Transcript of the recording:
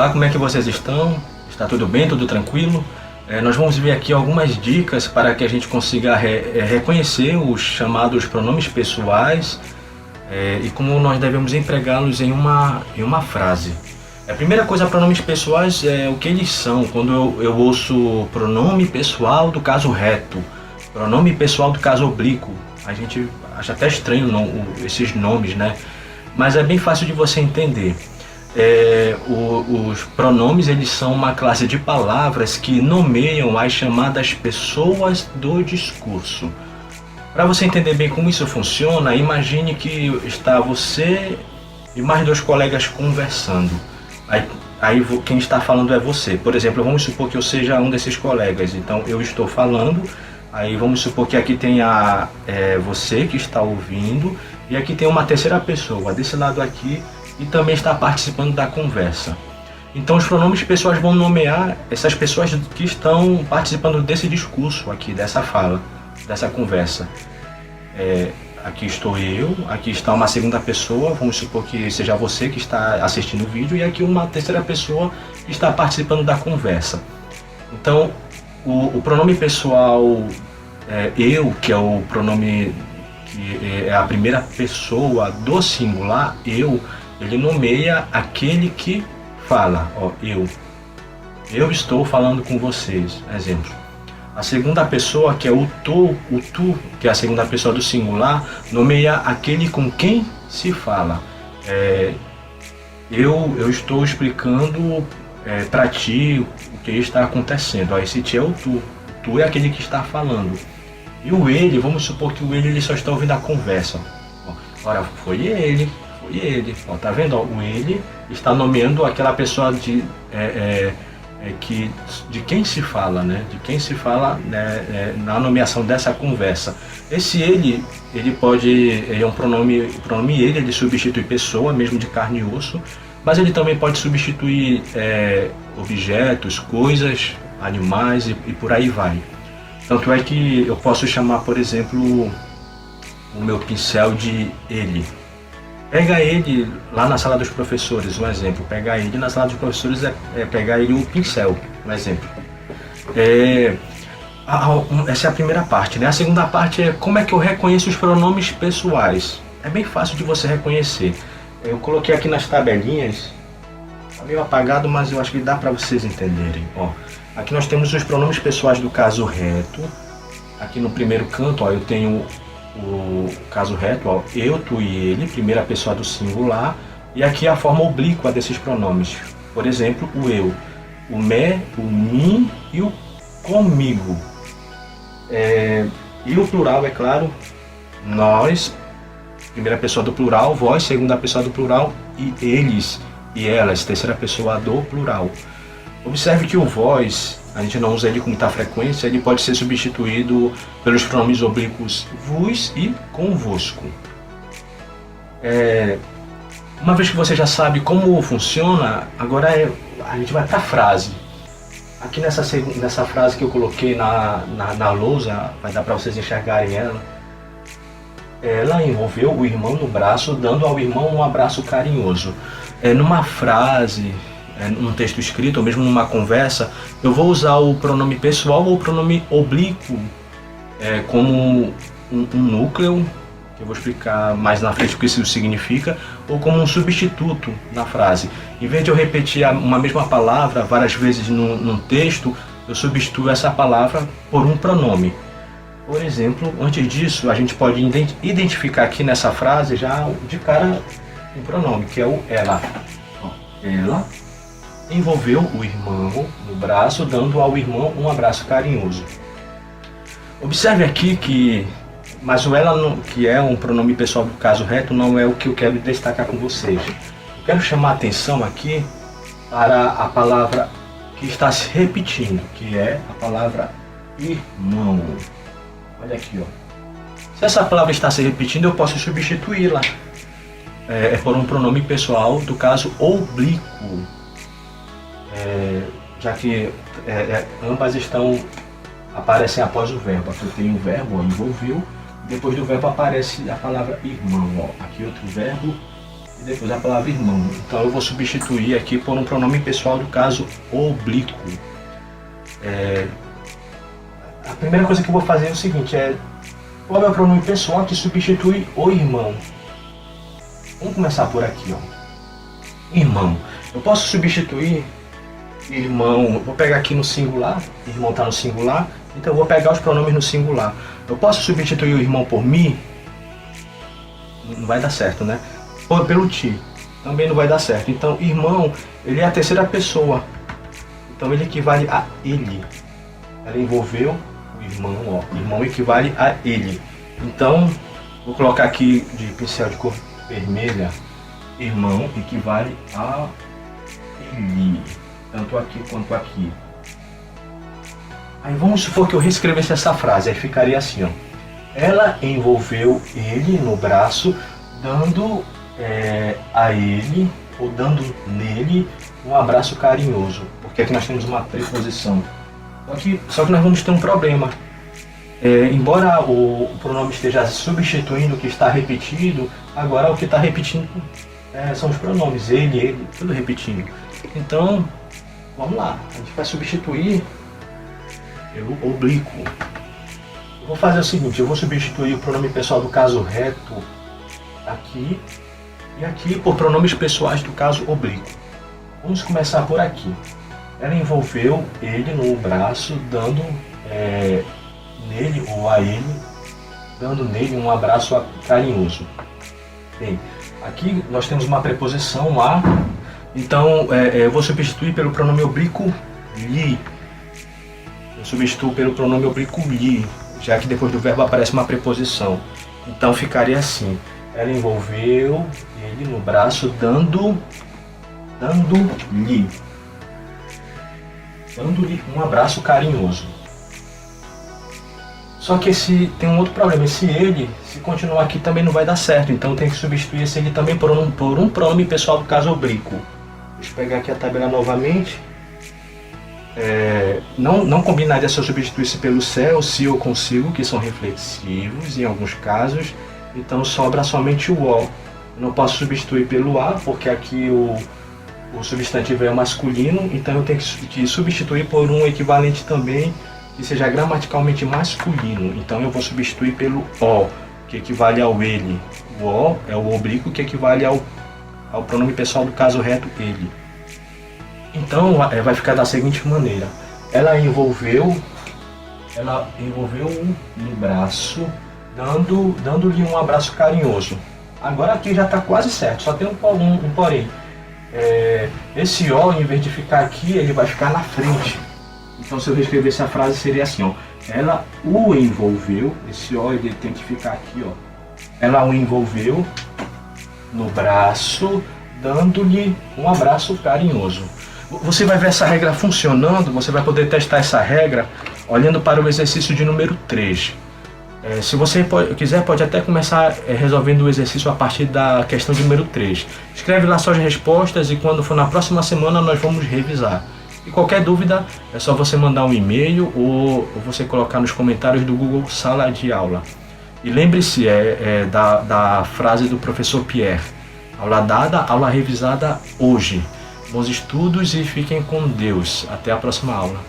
Olá, como é que vocês estão? Está tudo bem? Tudo tranquilo? Nós vamos ver aqui algumas dicas para que a gente consiga reconhecer os chamados pronomes pessoais e como nós devemos empregá-los em uma frase. A primeira coisa, pronomes pessoais é o que eles são. Quando eu ouço pronome pessoal do caso reto, pronome pessoal do caso oblíquo, a gente acha até estranho esses nomes, né? Mas é bem fácil de você entender. Os pronomes, eles são uma classe de palavras que nomeiam as chamadas pessoas do discurso. Para você entender bem como isso funciona, imagine que está você e mais dois colegas conversando. Aí quem está falando é você. Por exemplo, vamos supor que eu seja um desses colegas. Então eu estou falando, aí vamos supor que aqui tem você que está ouvindo e aqui tem uma terceira pessoa desse lado aqui e também está participando da conversa. Então os pronomes pessoais vão nomear essas pessoas que estão participando desse discurso aqui, dessa fala, dessa conversa. Aqui estou eu, aqui está uma segunda pessoa, vamos supor que seja você que está assistindo o vídeo, e aqui uma terceira pessoa que está participando da conversa. Então o pronome pessoal eu, que é o pronome que é a primeira pessoa do singular, eu, ele nomeia aquele que fala, eu estou falando com vocês, exemplo. A segunda pessoa, que é o tu, que é a segunda pessoa do singular, nomeia aquele com quem se fala. Eu estou explicando para ti o que está acontecendo. Esse ti é o tu é aquele que está falando. E o ele, vamos supor que o ele só está ouvindo a conversa. Ora, foi ele. Tá vendo? O ele está nomeando aquela pessoa de quem se fala, né? De quem se fala, né? Na nomeação dessa conversa. Esse ele é um pronome ele substitui pessoa, mesmo de carne e osso, mas ele também pode substituir objetos, coisas, animais e por aí vai. Tanto é que eu posso chamar, por exemplo, o meu pincel de ele. Pega ele lá na sala dos professores, um exemplo. Pegar ele na sala dos professores é pegar ele o pincel, um exemplo. Essa é a primeira parte, né? A segunda parte é como é que eu reconheço os pronomes pessoais. É bem fácil de você reconhecer. Eu coloquei aqui nas tabelinhas, tá meio apagado, mas eu acho que dá para vocês entenderem. Aqui nós temos os pronomes pessoais do caso reto. Aqui no primeiro canto, eu tenho o caso reto, eu, tu e ele, primeira pessoa do singular, e aqui a forma oblíqua desses pronomes. Por exemplo, o eu, o me, o mim e o comigo. E o plural, é claro, nós, primeira pessoa do plural, vós, segunda pessoa do plural, e eles e elas, terceira pessoa do plural. Observe que o vós, a gente não usa ele com muita frequência, ele pode ser substituído pelos pronomes oblíquos vos e convosco. Uma vez que você já sabe como funciona, agora a gente vai para a frase. Aqui nessa frase que eu coloquei na lousa, vai dar para vocês enxergarem ela. Ela envolveu o irmão no braço, dando ao irmão um abraço carinhoso. Numa frase, num texto escrito ou mesmo numa conversa, eu vou usar o pronome pessoal ou o pronome oblíquo como um núcleo, que eu vou explicar mais na frente o que isso significa, ou como um substituto na frase. Em vez de eu repetir uma mesma palavra várias vezes num texto, eu substituo essa palavra por um pronome. Por exemplo, antes disso, a gente pode identificar aqui nessa frase já de cara um pronome, que é o ela. Ela envolveu o irmão no braço, dando ao irmão um abraço carinhoso. Observe aqui mas o ela, que é um pronome pessoal do caso reto, não é o que eu quero destacar com vocês. Eu quero chamar a atenção aqui para a palavra que está se repetindo, que é a palavra irmão. Olha aqui, Se essa palavra está se repetindo, eu posso substituí-la por um pronome pessoal do caso oblíquo. Já que ambas aparecem após o verbo. Aqui eu tenho o verbo, envolveu, depois do verbo aparece a palavra irmão. Aqui outro verbo, e depois a palavra irmão. Então eu vou substituir aqui por um pronome pessoal do caso oblíquo. A primeira coisa que eu vou fazer é o seguinte, qual é o pronome pessoal que substitui o irmão? Vamos começar por aqui, ó. Irmão. Eu posso substituir irmão, vou pegar aqui no singular, irmão está no singular, então eu vou pegar os pronomes no singular. Eu posso substituir o irmão por mi? Não vai dar certo, né? Ou pelo ti, também não vai dar certo. Então, irmão, ele é a terceira pessoa. Então ele equivale a ele. Ela envolveu o irmão, ó. Irmão equivale a ele. Então, vou colocar aqui de pincel de cor vermelha. Irmão equivale a ele. Tanto aqui quanto aqui. Aí vamos supor que eu reescrevesse essa frase. Aí ficaria assim, ó. Ela envolveu ele no braço, dando a ele, ou dando nele, um abraço carinhoso. Porque aqui nós temos uma preposição. Só que nós vamos ter um problema. Embora o pronome esteja substituindo o que está repetido, agora o que está repetindo são os pronomes. Ele, tudo repetindo. Então, vamos lá. A gente vai substituir pelo oblíquo. Eu vou fazer o seguinte, eu vou substituir o pronome pessoal do caso reto aqui e aqui por pronomes pessoais do caso oblíquo. Vamos começar por aqui. Ela envolveu ele no braço, dando nele ou a ele, dando nele um abraço carinhoso. Bem, aqui nós temos uma preposição a, então eu vou substituir pelo pronome oblíquo lhe. Eu substituo pelo pronome oblíquo lhe, já que depois do verbo aparece uma preposição. Então ficaria assim: ela envolveu ele no braço, dando-lhe um abraço carinhoso. Só que tem um outro problema, esse ele, se continuar aqui também não vai dar certo, então tem que substituir esse ele também por um pronome pessoal do caso oblíquo. Deixa eu pegar aqui a tabela novamente. Não combinaria se eu substituísse pelo se ou consigo, que são reflexivos em alguns casos, então sobra somente o o. Eu não posso substituir pelo a, porque aqui o substantivo é masculino, então eu tenho que substituir por um equivalente também que seja gramaticalmente masculino. Então eu vou substituir pelo o, que equivale ao ele. O o é o oblíquo, que equivale ao pronome pessoal do caso reto ele. Então vai ficar da seguinte maneira: ela envolveu no braço, dando-lhe um abraço carinhoso. Agora aqui já está quase certo, só tem um porém. Esse o, em vez de ficar aqui, ele vai ficar na frente. Então se eu reescrevesse a frase seria assim, ó. Ela o envolveu, esse o ele tem que ficar aqui, ó. Ela o envolveu no braço, dando-lhe um abraço carinhoso. Você vai ver essa regra funcionando, você vai poder testar essa regra olhando para o exercício de número 3. Se você quiser, pode até começar resolvendo o exercício a partir da questão de número 3. Escreve lá suas respostas e quando for na próxima semana nós vamos revisar. E qualquer dúvida é só você mandar um e-mail ou você colocar nos comentários do Google Sala de Aula. E lembre-se da frase do professor Pierre: aula dada, aula revisada hoje. Bons estudos e fiquem com Deus. Até a próxima aula.